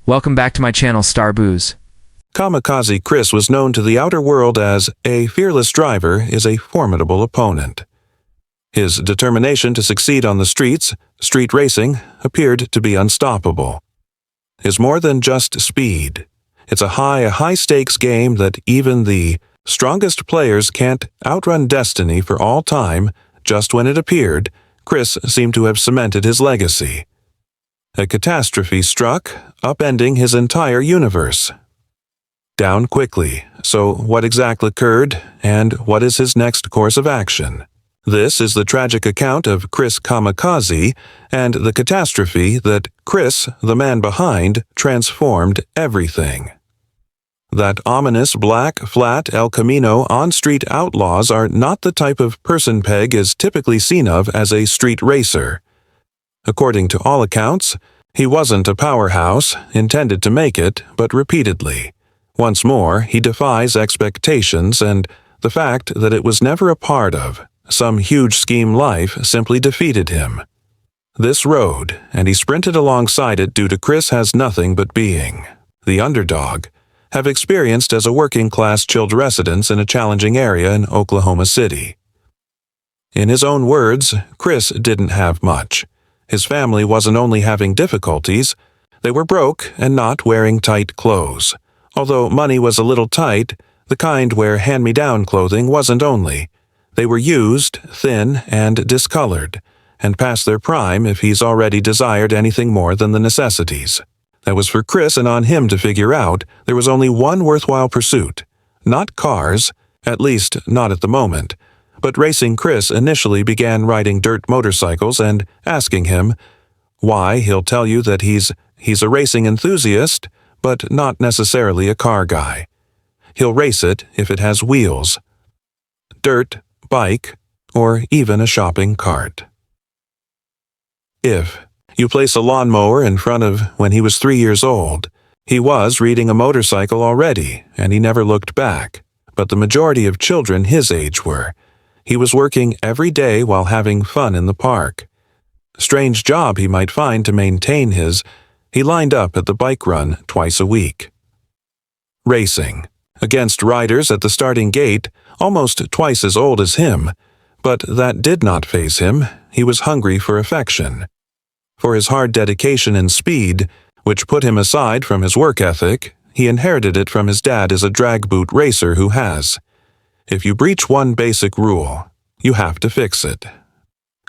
Welcome back to my channel, Star Booze. Kamikaze Chris was known to the outer world as a fearless driver is a formidable opponent. His determination to succeed on the streets, street racing, appeared to be unstoppable. It's more than just speed. It's a high-stakes game that even the strongest players can't outrun destiny for all time. Just when it appeared, Chris seemed to have cemented his legacy. A catastrophe struck, upending his entire universe. Down quickly. So what exactly occurred, and what is his next course of action? This is the tragic account of Chris Kamikaze and the catastrophe that Chris, the man behind, transformed everything. That ominous black, flat El Camino on Street Outlaws are not the type of person Peg is typically seen of as a street racer. According to all accounts, he wasn't a powerhouse, intended to make it, but repeatedly. Once more, he defies expectations, and the fact that it was never a part of some huge scheme life simply defeated him. This road, and he sprinted alongside it due to Chris has nothing but being the underdog, have experienced as a working-class chilled residence in a challenging area in Oklahoma City. In his own words, Chris didn't have much. His family wasn't only having difficulties, they were broke and not wearing tight clothes. Although money was a little tight, the kind where hand-me-down clothing wasn't only. They were used, thin, and discolored, and past their prime if he's already desired anything more than the necessities. That was for Chris and on him to figure out there was only one worthwhile pursuit. Not cars, at least not at the moment, but racing. Chris initially began riding dirt motorcycles and asking him why. He'll tell you that he's a racing enthusiast, but not necessarily a car guy. He'll race it if it has wheels, dirt, bike, or even a shopping cart. If you place a lawnmower in front of when he was 3 years old, he was riding a motorcycle already, and he never looked back. But the majority of children his age were. He was working every day while having fun in the park. Strange job he might find to maintain his. He lined up at the bike run twice a week. Racing. Against riders at the starting gate, almost twice as old as him. But that did not faze him. He was hungry for affection. For his hard dedication and speed, which put him aside from his work ethic, he inherited it from his dad as a drag boot racer who has. If you breach one basic rule, you have to fix it.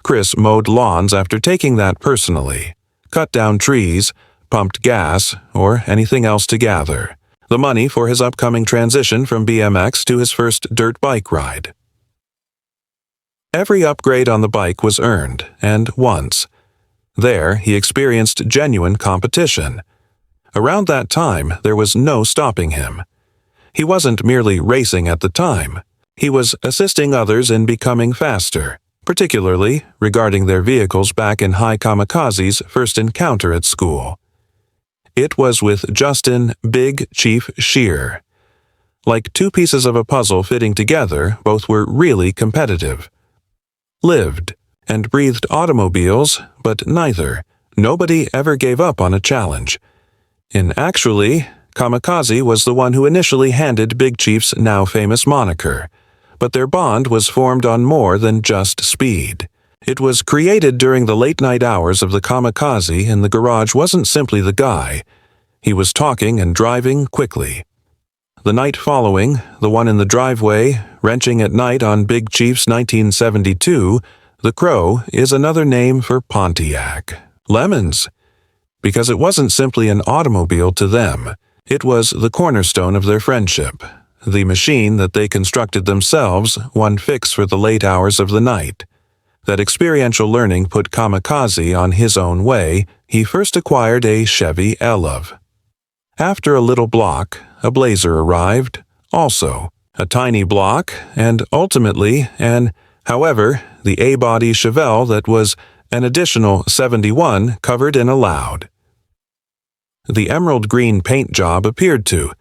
Chris mowed lawns after taking that personally, cut down trees, pumped gas, or anything else to gather the money for his upcoming transition from BMX to his first dirt bike ride. Every upgrade on the bike was earned, and once. There, he experienced genuine competition. Around that time, there was no stopping him. He wasn't merely racing at the time. He was assisting others in becoming faster, particularly regarding their vehicles back in Kamikaze's first encounter at school. It was with Justin Big Chief Shear. Like two pieces of a puzzle fitting together, both were really competitive. Lived and breathed automobiles, but neither. Nobody ever gave up on a challenge. Actually, Kamikaze was the one who initially handed Big Chief's now famous moniker, but their bond was formed on more than just speed. It was created during the late-night hours of the Kamikaze, and the garage wasn't simply the guy. He was talking and driving quickly. The night following, the one in the driveway, wrenching at night on Big Chief's 1972, the Crow is another name for Pontiac. Lemons. Because it wasn't simply an automobile to them. It was the cornerstone of their friendship. The machine that they constructed themselves, one fix for the late hours of the night. That experiential learning put Kamikaze on his own way. He first acquired a Chevy Elove. After a little block, a Blazer arrived, also a tiny block, and ultimately however, the A-body Chevelle that was an additional 71 covered in a Loud. The emerald green paint job appeared to.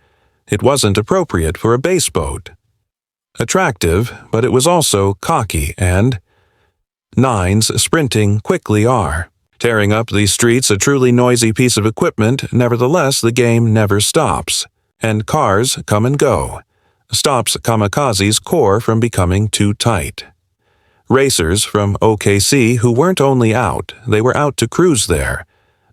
It wasn't appropriate for a base boat. Attractive, but it was also cocky and 9s sprinting quickly are. Tearing up these streets, a truly noisy piece of equipment, nevertheless the game never stops, and cars come and go. Stops Kamikaze's core from becoming too tight. Racers from OKC who weren't only out, they were out to cruise there,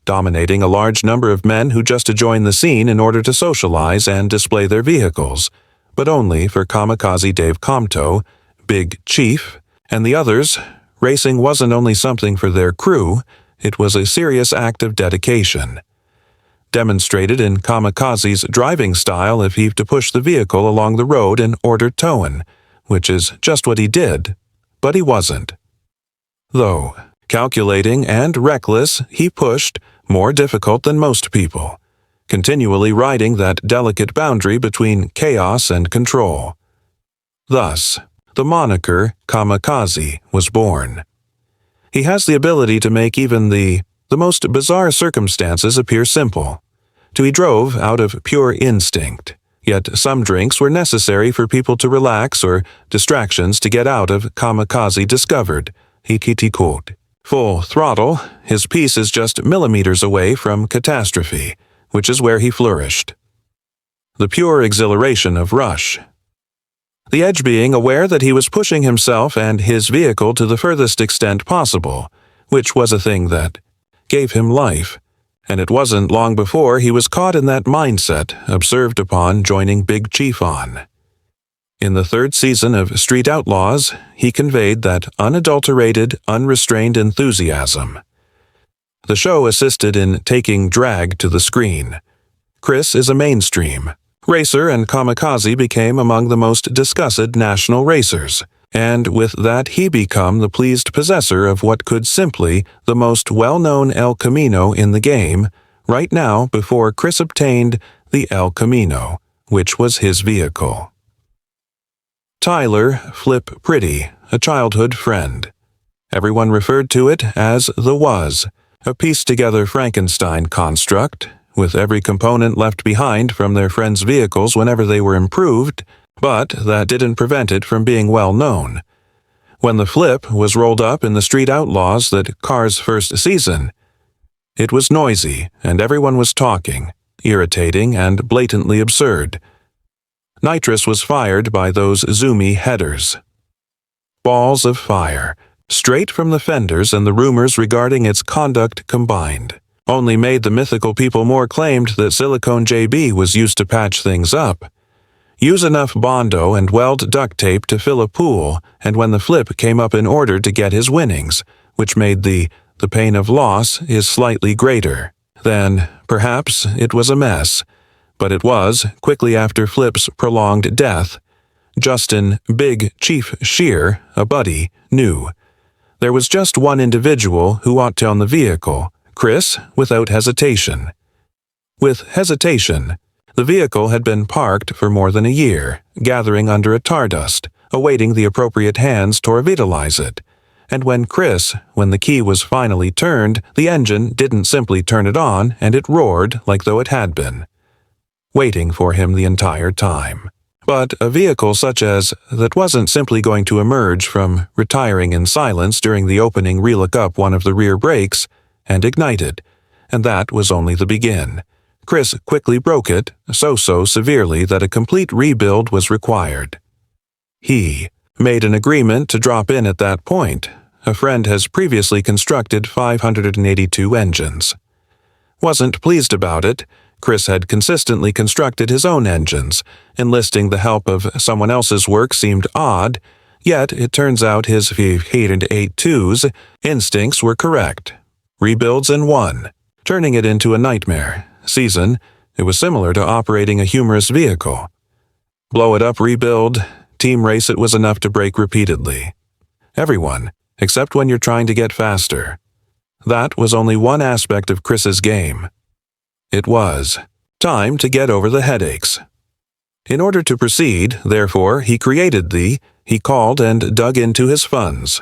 dominating a large number of men who just joined the scene in order to socialize and display their vehicles, but only for Kamikaze Dave Comto, Big Chief, and the others. Racing wasn't only something for their crew, it was a serious act of dedication. Demonstrated in Kamikaze's driving style if he to push the vehicle along the road and order towing, which is just what he did, but he wasn't. Though, calculating and reckless, he pushed, more difficult than most people, continually riding that delicate boundary between chaos and control. Thus, the moniker Kamikaze was born. He has the ability to make even the most bizarre circumstances appear simple. He drove out of pure instinct, yet some drinks were necessary for people to relax or distractions to get out of Kamikaze discovered. Hikitikot. Full throttle, his piece is just millimeters away from catastrophe, which is where he flourished. The pure exhilaration of rush. The edge being aware that he was pushing himself and his vehicle to the furthest extent possible, which was a thing that gave him life, and it wasn't long before he was caught in that mindset observed upon joining Big Chief on. In the 3rd season of Street Outlaws, he conveyed that unadulterated, unrestrained enthusiasm. The show assisted in taking drag to the screen. Chris is a mainstream racer, and Kamikaze became among the most discussed national racers, and with that he became the pleased possessor of what could simply the most well-known El Camino in the game, right now before Chris obtained the El Camino, which was his vehicle. Tyler Flip Pretty, a childhood friend. Everyone referred to it as the Was, a pieced-together Frankenstein construct, with every component left behind from their friends' vehicles whenever they were improved, but that didn't prevent it from being well known. When the Flip was rolled up in the Street Outlaws, that car's first season, it was noisy and everyone was talking, irritating and blatantly absurd. Nitrous was fired by those zoomy headers. Balls of fire, straight from the fenders, and the rumors regarding its conduct combined only made the mythical people more claimed that Silicone JB was used to patch things up. Use enough Bondo and weld duct tape to fill a pool, and when the Flip came up in order to get his winnings, which made the pain of loss is slightly greater, then perhaps it was a mess. But it was, quickly after Flip's prolonged death. Justin Big Chief Shear, a buddy, knew. There was just one individual who ought to own the vehicle, Chris, without hesitation. With hesitation, the vehicle had been parked for more than a year, gathering under a tar dust, awaiting the appropriate hands to revitalize it. And when the key was finally turned, the engine didn't simply turn it on, and it roared like though it had been, waiting for him the entire time. But a vehicle such as that wasn't simply going to emerge from retiring in silence during the opening relook up one of the rear brakes, and ignited, and that was only the begin. Chris quickly broke it, so severely that a complete rebuild was required. He made an agreement to drop in at that point. A friend has previously constructed 582 engines. Wasn't pleased about it. Chris had consistently constructed his own engines. Enlisting the help of someone else's work seemed odd, yet it turns out his 582's instincts were correct. Rebuilds in one, turning it into a nightmare. Season, it was similar to operating a humorous vehicle. Blow it up, rebuild, team race it was enough to break repeatedly. Everyone, except when you're trying to get faster. That was only one aspect of Chris's game. It was time to get over the headaches. In order to proceed, therefore, he called and dug into his funds.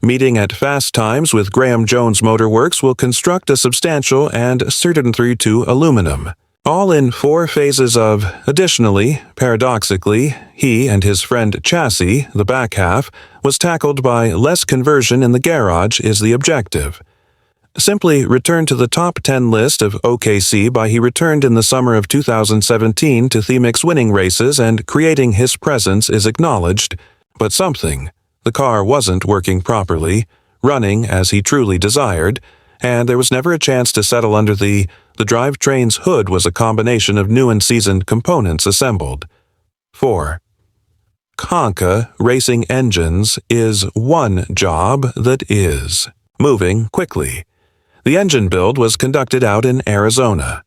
Meeting at Fast Times with Graham Jones Motor Works will construct a substantial and certain 3-2 aluminum, all in 4 phases of. Additionally, paradoxically, he and his friend Chassis, the back half, was tackled by less conversion in the garage is the objective. simply returned to the top 10 list of OKC by he returned in the summer of 2017 to Themic's winning races and creating his presence is acknowledged, but something. The car wasn't working properly, running as he truly desired, and there was never a chance to settle under the drivetrain's hood was a combination of new and seasoned components assembled. 4. Konka Racing Engines is one job that is moving quickly. The engine build was conducted out in Arizona.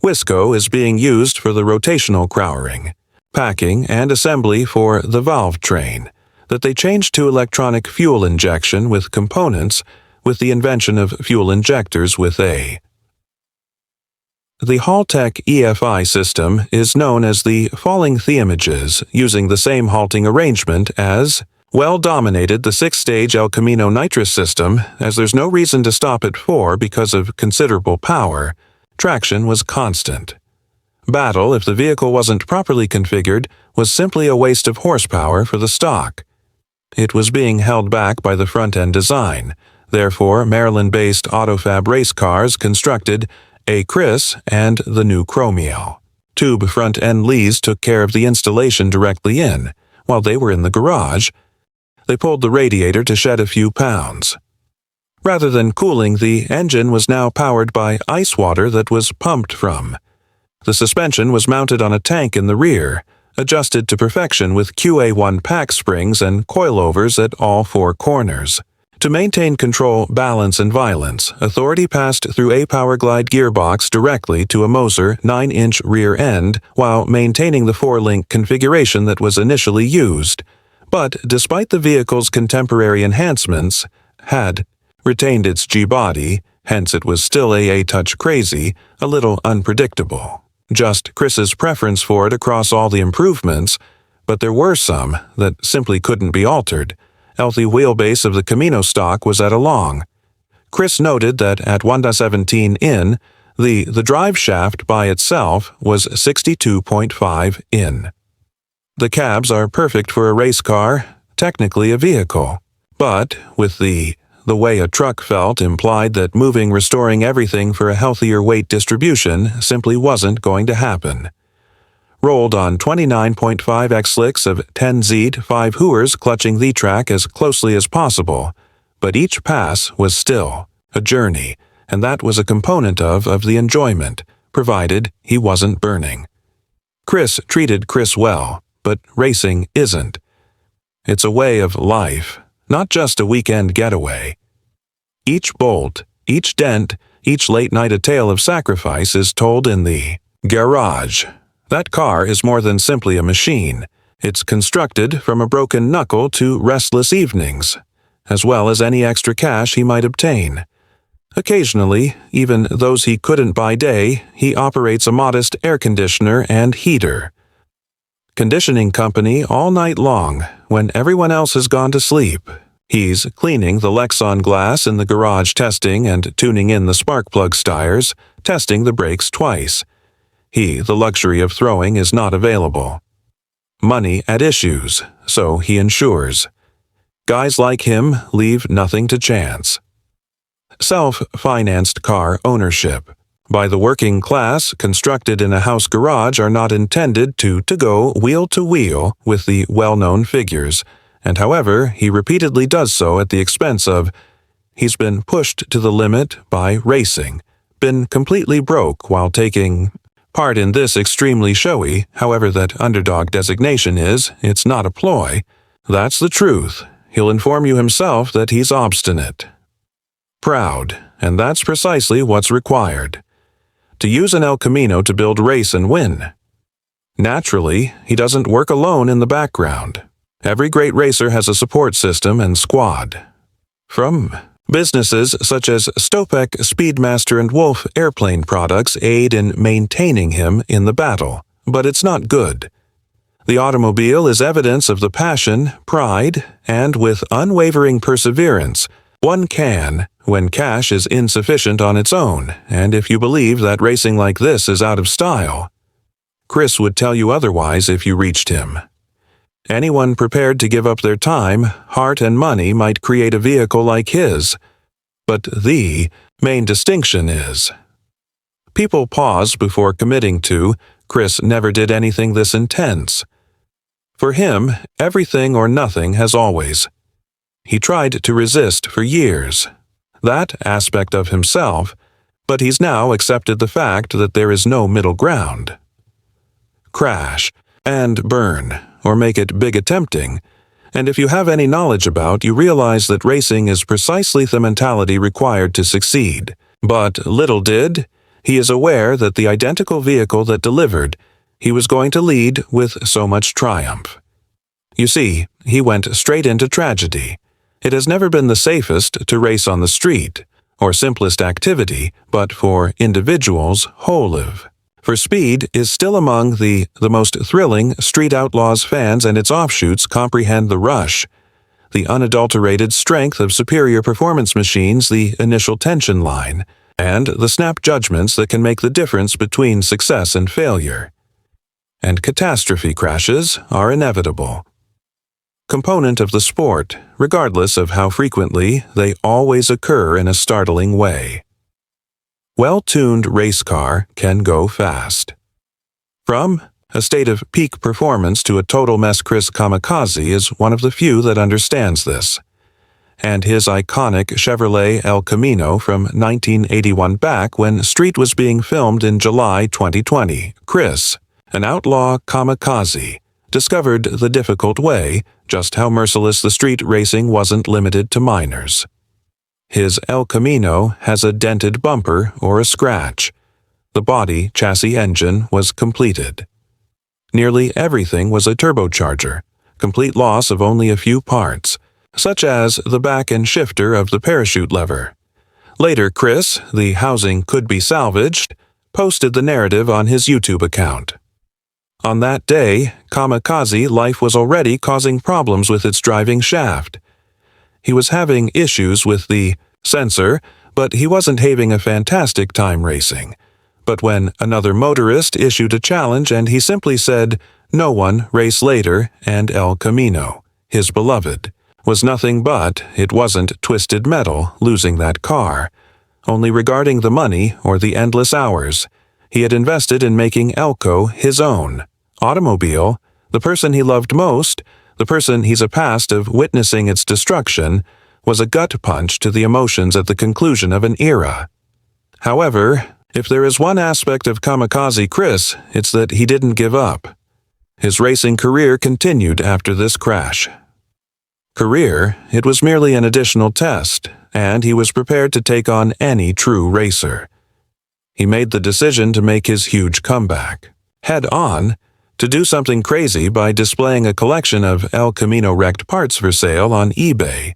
Wisco is being used for the rotational crowering, packing, and assembly for the valve train, that they changed to electronic fuel injection with components with the invention of fuel injectors with A. The Haltech EFI system is known as the falling theimages, using the same halting arrangement as dominated the 6-stage El Camino nitrous system, as there's no reason to stop at 4 because of considerable power. Traction was constant. Battle, if the vehicle wasn't properly configured, was simply a waste of horsepower for the stock. It was being held back by the front-end design. Therefore, Maryland-based Autofab race cars constructed a Chris and the new Chromiel. Tube front-end Lees took care of the installation directly in. While they were in the garage, they pulled the radiator to shed a few pounds. Rather than cooling, the engine was now powered by ice water that was pumped from. The suspension was mounted on a tank in the rear, adjusted to perfection with QA1 pack springs and coilovers at all 4 corners. To maintain control, balance, and violence, authority passed through a Powerglide gearbox directly to a Moser 9-inch rear end while maintaining the 4-link configuration that was initially used, but despite the vehicle's contemporary enhancements, had retained its G-body, hence it was still a touch crazy, a little unpredictable. Just Chris's preference for it across all the improvements, but there were some that simply couldn't be altered. Healthy wheelbase of the Camino stock was at a long. Chris noted that at 1.17 in, the drive shaft by itself was 62.5 in. The cabs are perfect for a race car, technically a vehicle, but with the way a truck felt implied that moving, restoring everything for a healthier weight distribution simply wasn't going to happen. Rolled on 29.5 X-slicks of 10 Z'd, 5 hooers clutching the track as closely as possible, but each pass was still a journey, and that was a component of the enjoyment, provided he wasn't burning. Chris treated Chris well, but racing isn't. It's a way of life, not just a weekend getaway. Each bolt, each dent, each late night a tale of sacrifice is told in the garage. That car is more than simply a machine. It's constructed from a broken knuckle to restless evenings, as well as any extra cash he might obtain. Occasionally, even those he couldn't by day, he operates a modest air conditioner and heater. Conditioning company all night long, when everyone else has gone to sleep. He's cleaning the Lexan glass in the garage, testing and tuning in the spark plug styres, testing the brakes twice. The luxury of throwing is not available. Money at issues, so he insures. Guys like him leave nothing to chance. Self-financed car ownership by the working class, constructed in a house garage, are not intended to go wheel to wheel with the well-known figures, and however, he repeatedly does so at the expense of. He's been pushed to the limit by racing, been completely broke while taking part in this extremely showy, however that underdog designation is, it's not a ploy. That's the truth. He'll inform you himself that he's obstinate. Proud, and that's precisely what's required. To use an El Camino to build race and win. Naturally, he doesn't work alone in the background. Every great racer has a support system and squad. From businesses such as Stopek, Speedmaster, and Wolf Airplane Products aid in maintaining him in the battle, but it's not good. The automobile is evidence of the passion, pride, and with unwavering perseverance, one can, when cash is insufficient on its own, and if you believe that racing like this is out of style. Chris would tell you otherwise if you reached him. Anyone prepared to give up their time, heart, and money might create a vehicle like his, but the main distinction is: people pause before committing to, Chris never did anything this intense. For him, everything or nothing has always. He tried to resist for years. That aspect of himself, but he's now accepted the fact that there is no middle ground. Crash and burn, or make it big attempting, and if you have any knowledge about, you realize that racing is precisely the mentality required to succeed. But little did, he is aware that the identical vehicle that delivered, he was going to lead with so much triumph. You see, he went straight into tragedy. It has never been the safest to race on the street, or simplest activity, but for individuals, whole live. For speed is still among the most thrilling. Street Outlaws fans and its offshoots comprehend the rush, the unadulterated strength of superior performance machines, the initial tension line, and the snap judgments that can make the difference between success and failure. And catastrophe crashes are inevitable. Component of the sport, regardless of how frequently, they always occur in a startling way. Well-tuned race car can go fast. From a state of peak performance to a total mess, Chris Kamikaze is one of the few that understands this. And his iconic Chevrolet El Camino from 1981, back when Street was being filmed in July 2020, Chris, an outlaw kamikaze, discovered the difficult way, just how merciless the street racing wasn't limited to minors. His El Camino has a dented bumper or a scratch. The body chassis engine was completed. Nearly everything was a turbocharger, complete loss of only a few parts, such as the back and shifter of the parachute lever. Later, Chris, the housing could be salvaged, posted the narrative on his YouTube account. On that day, Kamikaze life was already causing problems with its driving shaft. He was having issues with the sensor, but he wasn't having a fantastic time racing. But when another motorist issued a challenge and he simply said, "No one, race later," and El Camino, his beloved, was nothing but, it wasn't twisted metal losing that car, only regarding the money or the endless hours he had invested in making Elko his own automobile, the person he loved most, the person he's a past of witnessing its destruction, was a gut punch to the emotions at the conclusion of an era. However, if there is one aspect of Kamikaze Chris, it's that he didn't give up. His racing career continued after this crash. Career, it was merely an additional test, and he was prepared to take on any true racer. He made the decision to make his huge comeback, head on, to do something crazy by displaying a collection of El Camino wrecked parts for sale on eBay.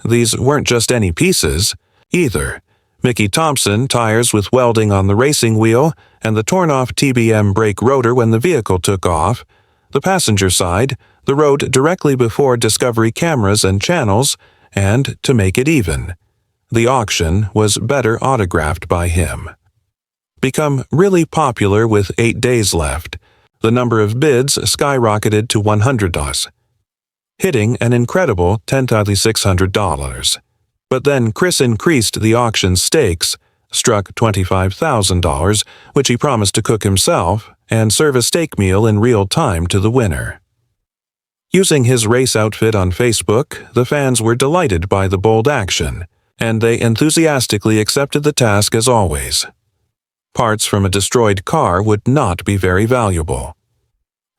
These weren't just any pieces, either. Mickey Thompson tires with welding on the racing wheel and the torn-off TBM brake rotor when the vehicle took off, the passenger side, the road directly before Discovery cameras and channels, and, to make it even, the auction was better autographed by him. Become really popular with 8 days left, the number of bids skyrocketed to $100, hitting an incredible $10,600. But then Chris increased the auction stakes, struck $25,000, which he promised to cook himself and serve a steak meal in real time to the winner. Using his race outfit on Facebook, the fans were delighted by the bold action, and they enthusiastically accepted the task as always. Parts from a destroyed car would not be very valuable.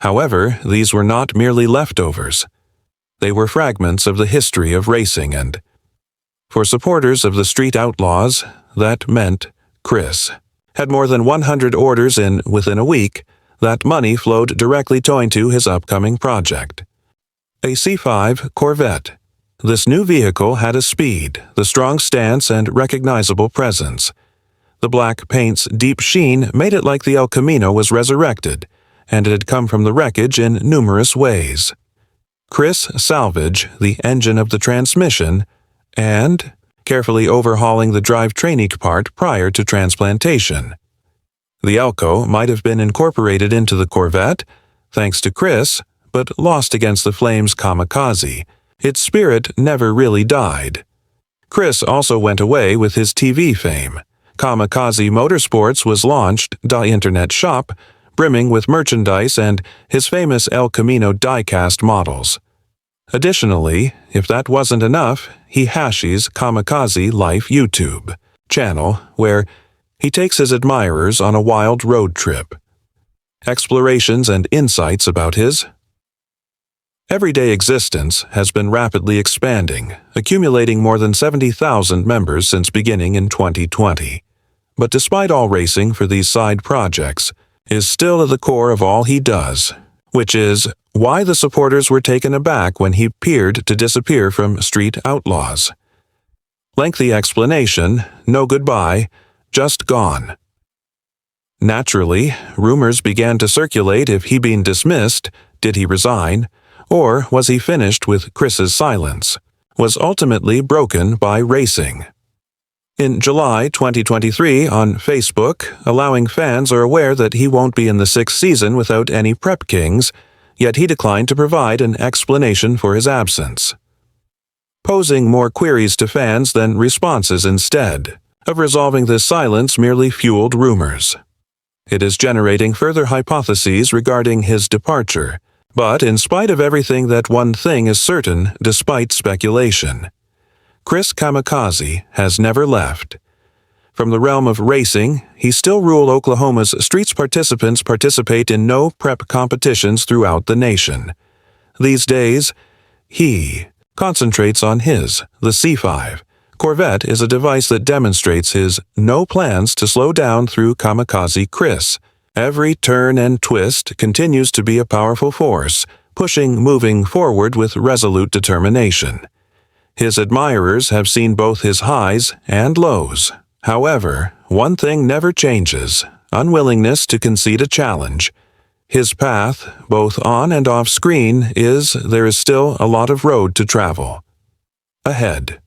However, these were not merely leftovers. They were fragments of the history of racing, and for supporters of the Street Outlaws, that meant Chris had more than 100 orders in within a week. That money flowed directly into his upcoming project. A C5 Corvette. This new vehicle had a speed, the strong stance, and recognizable presence. The black paint's deep sheen made it like the El Camino was resurrected, and it had come from the wreckage in numerous ways. Chris salvaged the engine of the transmission and carefully overhauling the drivetrain part prior to transplantation. The Elko might have been incorporated into the Corvette, thanks to Chris, but lost against the flames Kamikaze. Its spirit never really died. Chris also went away with his TV fame. Kamikaze Motorsports was launched, the internet shop, brimming with merchandise and his famous El Camino die-cast models. Additionally, if that wasn't enough, he hashes Kamikaze Life YouTube channel, where he takes his admirers on a wild road trip. Explorations and insights about his everyday existence has been rapidly expanding, accumulating more than 70,000 members since beginning in 2020. But despite all, racing for these side projects is still at the core of all he does, which is why the supporters were taken aback when he appeared to disappear from Street Outlaws. Lengthy explanation, no goodbye, just gone. Naturally, rumors began to circulate if he been dismissed, did he resign, or was he finished with Chris's silence, was ultimately broken by racing. In July 2023 on Facebook, allowing fans are aware that he won't be in the 6th season without any Prep Kings, yet he declined to provide an explanation for his absence, posing more queries to fans than responses. Instead of resolving this silence, merely fueled rumors. It is generating further hypotheses regarding his departure, but in spite of everything, that one thing is certain despite speculation. Chris Kamikaze has never left. From the realm of racing, he still rules Oklahoma's streets. Participants participate in no prep competitions throughout the nation. These days, he concentrates on the C5. Corvette is a device that demonstrates his no plans to slow down through Kamikaze Chris. Every turn and twist continues to be a powerful force, moving forward with resolute determination. His admirers have seen both his highs and lows. However, one thing never changes: unwillingness to concede a challenge. His path, both on and off screen, there is still a lot of road to travel ahead.